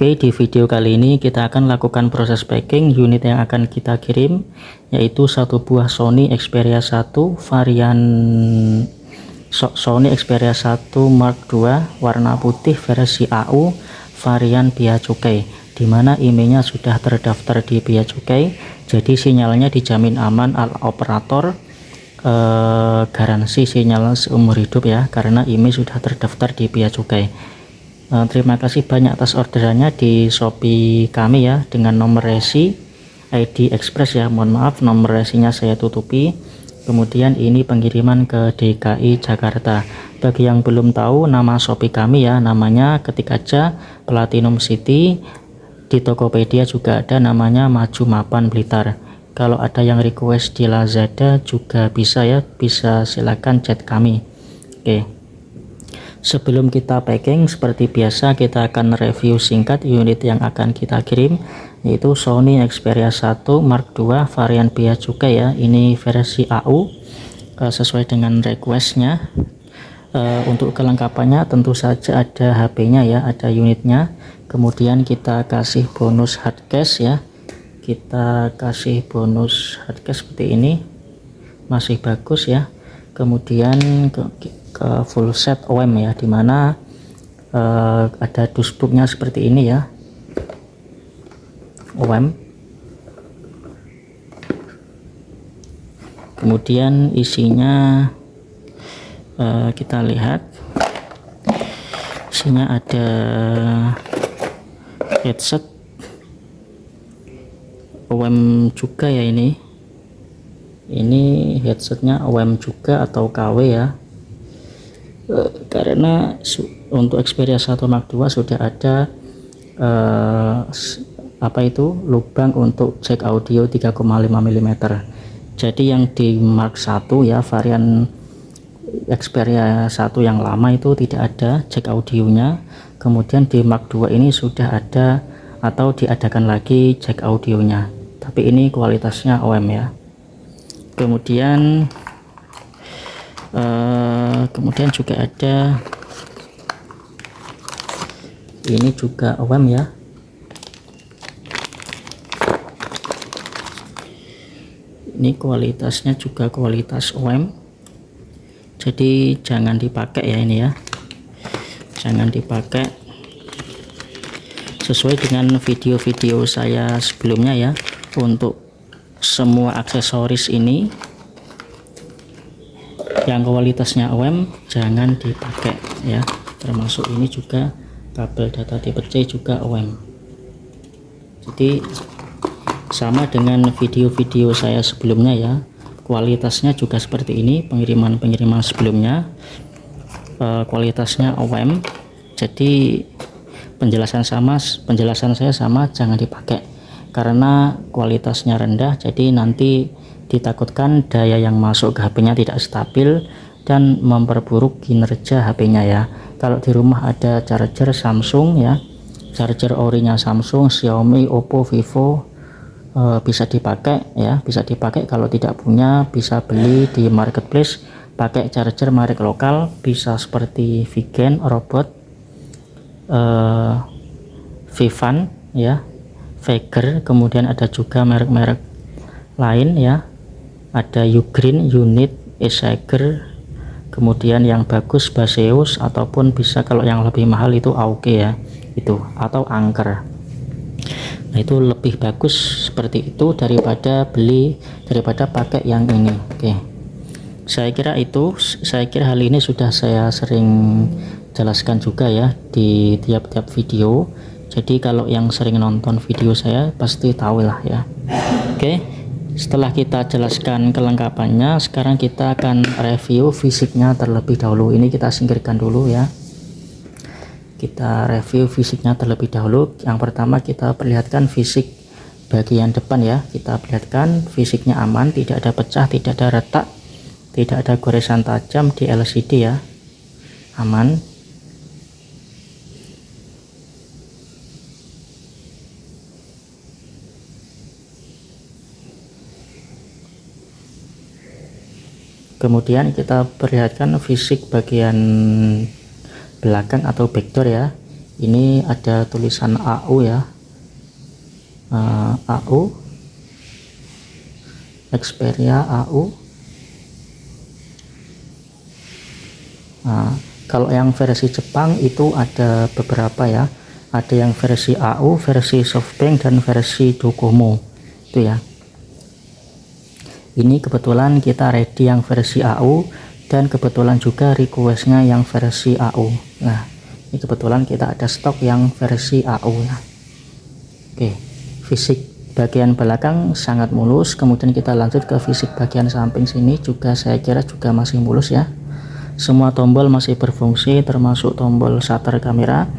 Oke, di video kali ini kita akan lakukan proses packing unit yang akan kita kirim, yaitu satu buah Sony Xperia 1 varian Sony Xperia 1 Mark II warna putih versi AU varian Bea Cukai, dimana IMEI-nya sudah terdaftar di Bea Cukai, jadi sinyalnya dijamin aman al operator, garansi sinyal seumur hidup ya, karena IMEI sudah terdaftar di Bea Cukai. Terima kasih banyak atas orderannya di Shopee kami ya, dengan nomor resi ID Express ya, mohon maaf nomor resinya saya tutupi. Kemudian ini pengiriman ke DKI Jakarta. Bagi yang belum tahu nama Shopee kami ya, namanya ketik aja Platinum City. Di Tokopedia juga ada namanya Maju Mapan Blitar. Kalau ada yang request di Lazada juga bisa ya, bisa silakan chat kami. Oke. Sebelum kita packing, seperti biasa kita akan review singkat unit yang akan kita kirim, yaitu Sony Xperia 1 Mark II varian Bea Cukai ya. Ini versi AU sesuai dengan requestnya. Untuk kelengkapannya tentu saja ada HP-nya ya, ada unitnya. Kemudian kita kasih bonus hardcase ya. Kita kasih bonus hardcase seperti ini, masih bagus ya. Kemudian ke full set OEM ya, dimana ada dusbooknya seperti ini ya, OEM. Kemudian isinya kita lihat, isinya ada headset OEM juga ya, ini headsetnya OEM juga atau KW ya, karena untuk Xperia 1 Mark II sudah ada lubang untuk jack audio 3,5 mm. Jadi yang di Mark 1 ya, varian Xperia 1 yang lama itu tidak ada jack audionya. Kemudian di Mark II ini sudah ada atau diadakan lagi jack audionya, tapi ini kualitasnya OEM ya. Kemudian juga ada ini juga OEM ya. Ini kualitasnya juga kualitas OEM, jadi jangan dipakai ya, ini ya, jangan dipakai. Sesuai dengan video-video saya sebelumnya ya, untuk semua aksesoris ini yang kualitasnya OEM jangan dipakai ya, termasuk ini juga kabel data tipe C juga OEM. Jadi sama dengan video-video saya sebelumnya ya, kualitasnya juga seperti ini, pengiriman sebelumnya kualitasnya OEM. Jadi penjelasan saya sama, jangan dipakai karena kualitasnya rendah, jadi nanti ditakutkan daya yang masuk ke HP-nya tidak stabil dan memperburuk kinerja HP-nya ya. Kalau di rumah ada charger Samsung ya, charger orinya Samsung, Xiaomi, Oppo, Vivo, bisa dipakai ya, bisa dipakai. Kalau tidak punya bisa beli di marketplace pakai charger merek lokal, bisa seperti Vigen, Robot, Vivan ya, Veger. Kemudian ada juga merek-merek lain ya, ada Ugreen, Unit, Esager, kemudian yang bagus Baseus, ataupun bisa kalau yang lebih mahal itu Auke ya, itu atau Anker. Nah itu lebih bagus seperti itu daripada pakai yang ini. Oke, saya kira hal ini sudah saya sering jelaskan juga ya di tiap-tiap video. Jadi kalau yang sering nonton video saya pasti tahu lah ya. Oke, setelah kita jelaskan kelengkapannya, sekarang kita akan review fisiknya terlebih dahulu. Ini kita singkirkan dulu ya, kita review fisiknya terlebih dahulu. Yang pertama kita perlihatkan fisik bagian depan ya, kita perlihatkan fisiknya aman, tidak ada pecah, tidak ada retak, tidak ada goresan tajam di LCD ya, aman. Kemudian kita perlihatkan fisik bagian belakang atau backdoor ya. Ini ada tulisan AU ya, AU Xperia AU. Nah, kalau yang versi Jepang itu ada beberapa ya, ada yang versi AU, versi SoftBank, dan versi Docomo itu ya. Ini kebetulan kita ready yang versi AU, dan kebetulan juga requestnya yang versi AU. Nah, ini kebetulan kita ada stok yang versi AU ya. Oke, fisik bagian belakang sangat mulus. Kemudian kita lanjut ke fisik bagian samping sini juga, saya kira juga masih mulus ya. Semua tombol masih berfungsi, termasuk tombol shutter kamera.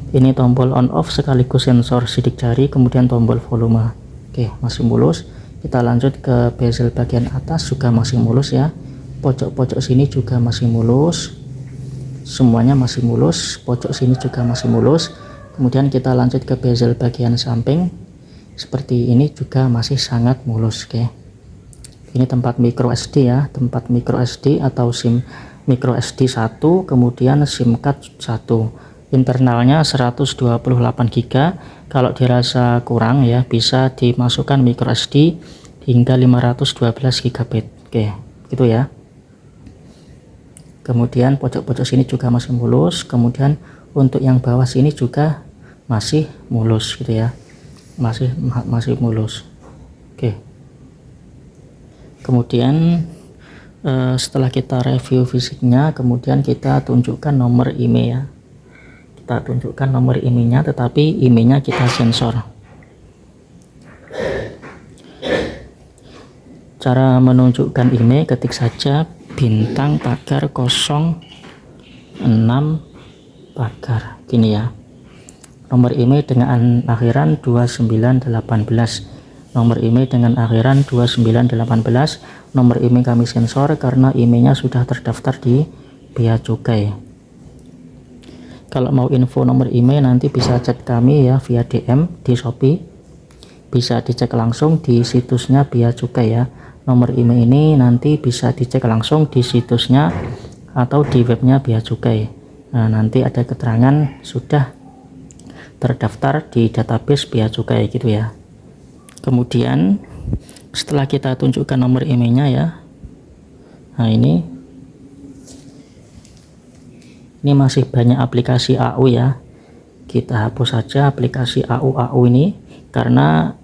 Ini tombol on off sekaligus sensor sidik jari, kemudian tombol volume. Oke, masih mulus. Kita lanjut ke bezel bagian atas, juga masih mulus ya. Pojok-pojok sini juga masih mulus. Semuanya masih mulus. Pojok sini juga masih mulus. Kemudian kita lanjut ke bezel bagian samping. Seperti ini juga masih sangat mulus. Oke. Ini tempat micro SD ya, tempat micro SD atau SIM micro SD 1, kemudian SIM card 1. Internalnya 128 GB. Kalau dirasa kurang ya, bisa dimasukkan micro SD hingga 512 GB. Oke, gitu ya. Kemudian pojok-pojok sini juga masih mulus. Kemudian untuk yang bawah sini juga masih mulus gitu ya. Masih mulus. Oke. Kemudian setelah kita review fisiknya, kemudian kita tunjukkan nomor IMEI ya. Kita tunjukkan nomor IMEI-nya, tetapi IMEI-nya kita sensor. Cara menunjukkan IMEI, ketik saja bintang pagar 06 pagar. Gini ya. Nomor IMEI dengan akhiran 2918. Nomor IMEI dengan akhiran 2918. Nomor IMEI kami sensor karena IMEI-nya sudah terdaftar di Bea Cukai. Kalau mau info nomor IMEI nanti bisa chat kami ya via DM di Shopee. Bisa dicek langsung di situsnya Bea Cukai ya. Nomor IMEI ini nanti bisa dicek langsung di situsnya atau di webnya Bea Cukai. Nah, nanti ada keterangan sudah terdaftar di database Bea Cukai gitu ya. Kemudian setelah kita tunjukkan nomor IMEI-nya ya, nah ini masih banyak aplikasi AU ya. Kita hapus saja aplikasi AU ini karena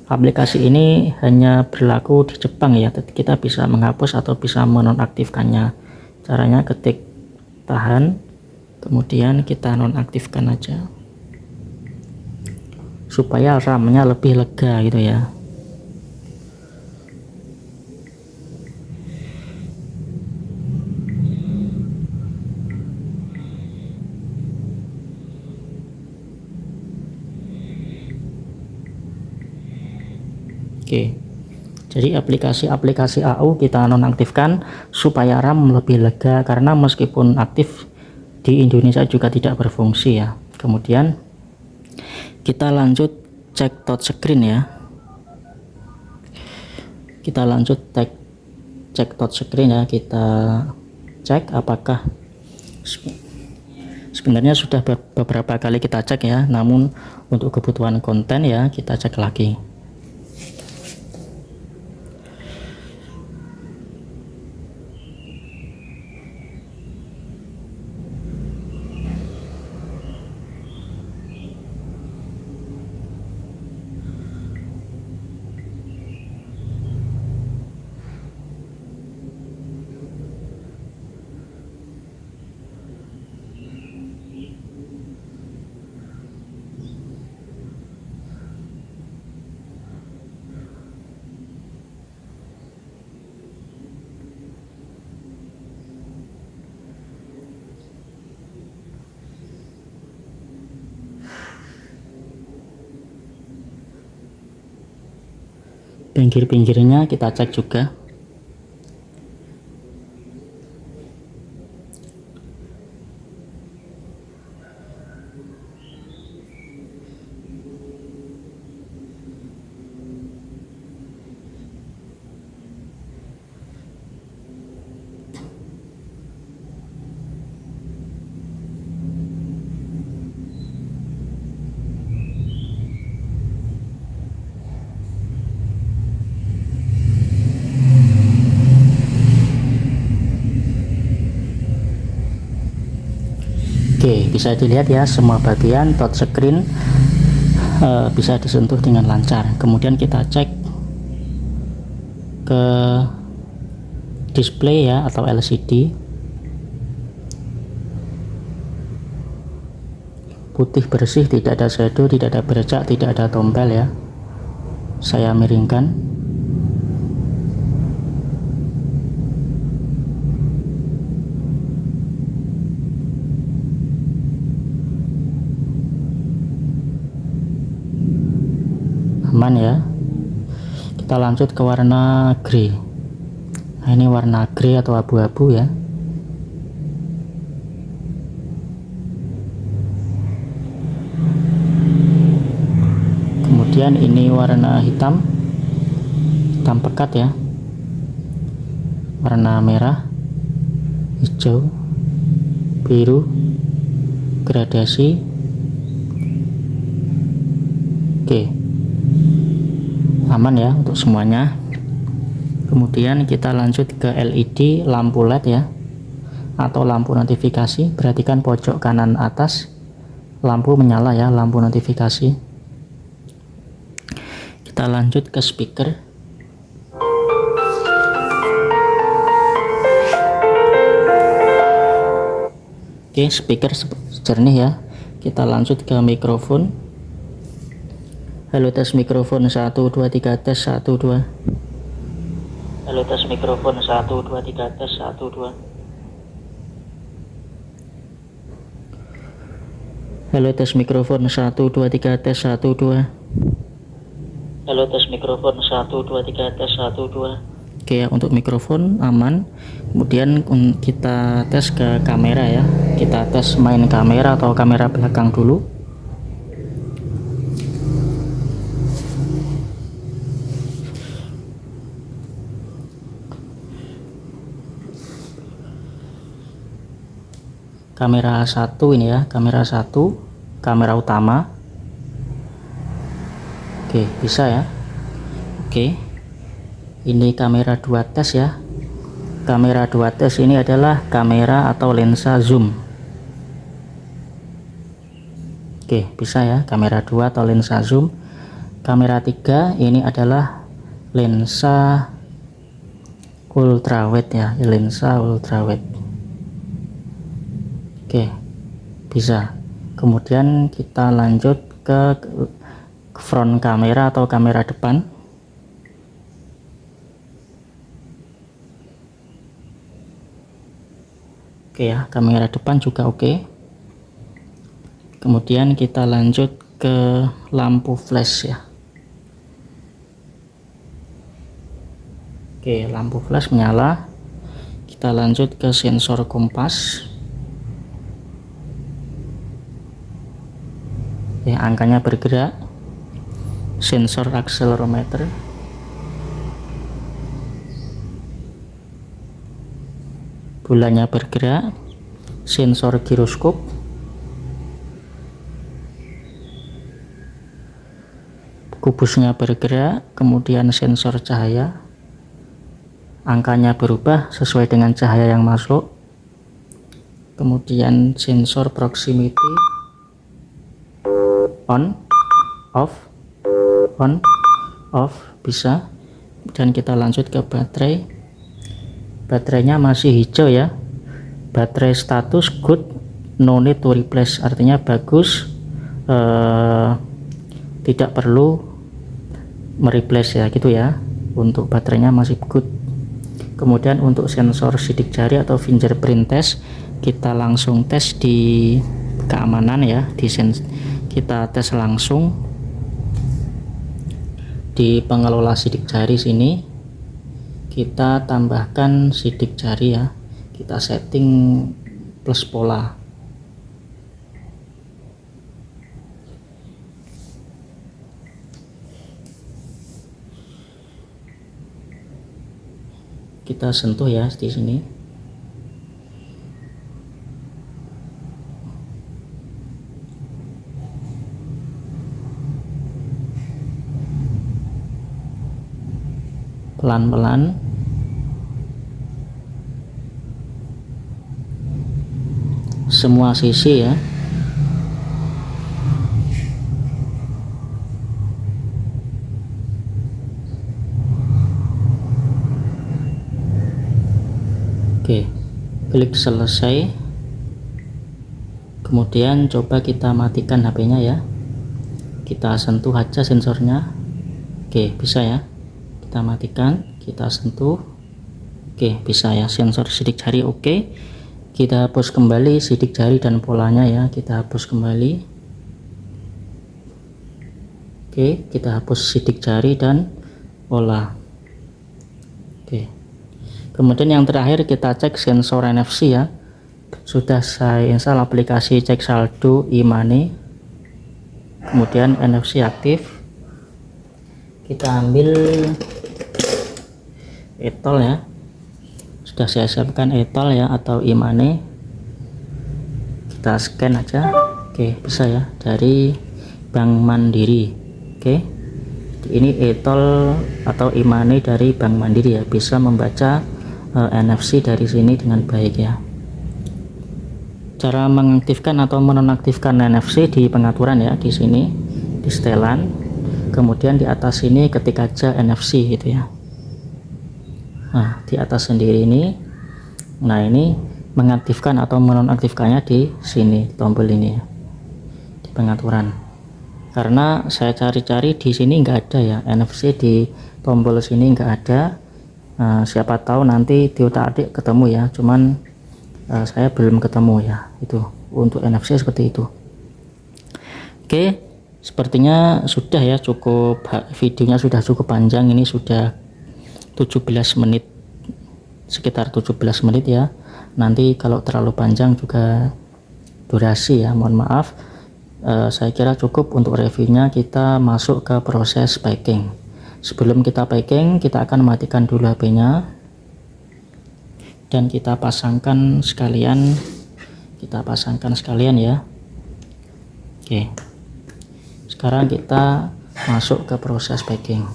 aplikasi ini hanya berlaku di Jepang ya. Kita bisa menghapus atau bisa menonaktifkannya. Caranya ketik tahan, kemudian kita nonaktifkan aja supaya RAM-nya lebih lega gitu ya. Oke. Jadi aplikasi-aplikasi AU kita nonaktifkan supaya RAM lebih lega, karena meskipun aktif di Indonesia juga tidak berfungsi ya. Kemudian kita lanjut cek touchscreen ya. Kita lanjut cek touchscreen ya. Kita cek apakah sebenarnya sudah beberapa kali kita cek ya, namun untuk kebutuhan konten ya kita cek lagi. Pinggir-pinggirnya kita cek juga. Oke, bisa dilihat ya, semua bagian touchscreen bisa disentuh dengan lancar. Kemudian kita cek ke display ya, atau LCD. Putih bersih, tidak ada shadow, tidak ada bercak, tidak ada tombol ya. Saya miringkan. Aman ya. Kita lanjut ke warna grey. Nah, ini warna grey atau abu-abu ya. Kemudian ini warna hitam pekat ya. Warna merah, hijau, biru, gradasi. Oke, aman ya untuk semuanya. Kemudian kita lanjut ke LED lampu LED ya, atau lampu notifikasi. Perhatikan pojok kanan atas, lampu menyala ya, lampu notifikasi. Kita lanjut ke speaker. Oke, speaker jernih ya. Kita lanjut ke mikrofon. Halo, tes mikrofon 1 2 3, tes 1 2. Halo, tes mikrofon 1 2 3, tes 1 2. Halo, tes mikrofon 1 2 3, tes 1 2. Halo, tes mikrofon 1 2 3, tes 1 2. Oke ya, untuk mikrofon aman. Kemudian kita tes ke kamera ya. Kita tes main kamera atau kamera belakang dulu. Kamera 1 ini ya, kamera 1, kamera utama. Oke, bisa ya. Oke, ini kamera 2 tes ya. Kamera 2 tes ini adalah kamera atau lensa zoom. Oke, bisa ya, kamera 2 atau lensa zoom. Kamera 3 ini adalah lensa ultrawide ya, lensa ultrawide. Oke, bisa. Kemudian kita lanjut ke front kamera atau kamera depan. Oke ya, kamera depan juga oke. Kemudian kita lanjut ke lampu flash ya. Oke, lampu flash menyala. Kita lanjut ke sensor kompas. Ya, angkanya bergerak. Sensor akselerometer. Bulannya bergerak. Sensor giroskop. Kubusnya bergerak. Kemudian sensor cahaya. Angkanya berubah sesuai dengan cahaya yang masuk. Kemudian sensor proximity. On, off, bisa. Dan kita lanjut ke baterai. Baterainya masih hijau ya. Baterai status good, no need to replace, artinya bagus, tidak perlu mereplace ya, gitu ya. Untuk baterainya masih good. Kemudian untuk sensor sidik jari atau fingerprint test, kita langsung tes di keamanan ya, kita tes langsung di pengelola sidik jari sini. Kita tambahkan sidik jari ya, kita setting plus pola. Kita sentuh ya di sini. Pelan-pelan. semua sisi ya. Oke, klik selesai. Kemudian coba kita matikan HP-nya ya. Kita sentuh aja sensornya. Oke, bisa ya. Kita matikan, kita sentuh. Oke, bisa ya. Sensor sidik jari oke. Kita hapus kembali sidik jari dan polanya ya. Kita hapus kembali. Oke, kita hapus sidik jari dan pola. Oke. Kemudian yang terakhir kita cek sensor NFC ya. Sudah saya install aplikasi cek saldo e-money. Kemudian NFC aktif. Kita ambil e-tol ya. Sudah saya siapkan e-tol ya atau e-money. Kita scan aja. Oke, bisa ya, dari Bank Mandiri. Oke. Ini e-tol atau e-money dari Bank Mandiri ya, bisa membaca NFC dari sini dengan baik ya. Cara mengaktifkan atau menonaktifkan NFC di pengaturan ya, di sini di setelan, kemudian di atas sini ketik aja NFC gitu ya. Nah, di atas sendiri ini, nah ini mengaktifkan atau menonaktifkannya di sini, tombol ini ya, di pengaturan. Karena saya cari-cari di sini nggak ada ya, NFC di tombol sini nggak ada. Siapa tahu nanti diotak-atik ketemu ya, cuman saya belum ketemu ya. Itu untuk NFC seperti itu. Oke, sepertinya sudah ya, cukup, videonya sudah cukup panjang, ini sudah 17 menit, sekitar 17 menit ya. Nanti kalau terlalu panjang juga durasi ya, mohon maaf. Saya kira cukup untuk reviewnya. Kita masuk ke proses packing. Sebelum kita packing, kita akan matikan dulu HP-nya dan kita pasangkan sekalian. Ya. Oke. Sekarang kita masuk ke proses packing.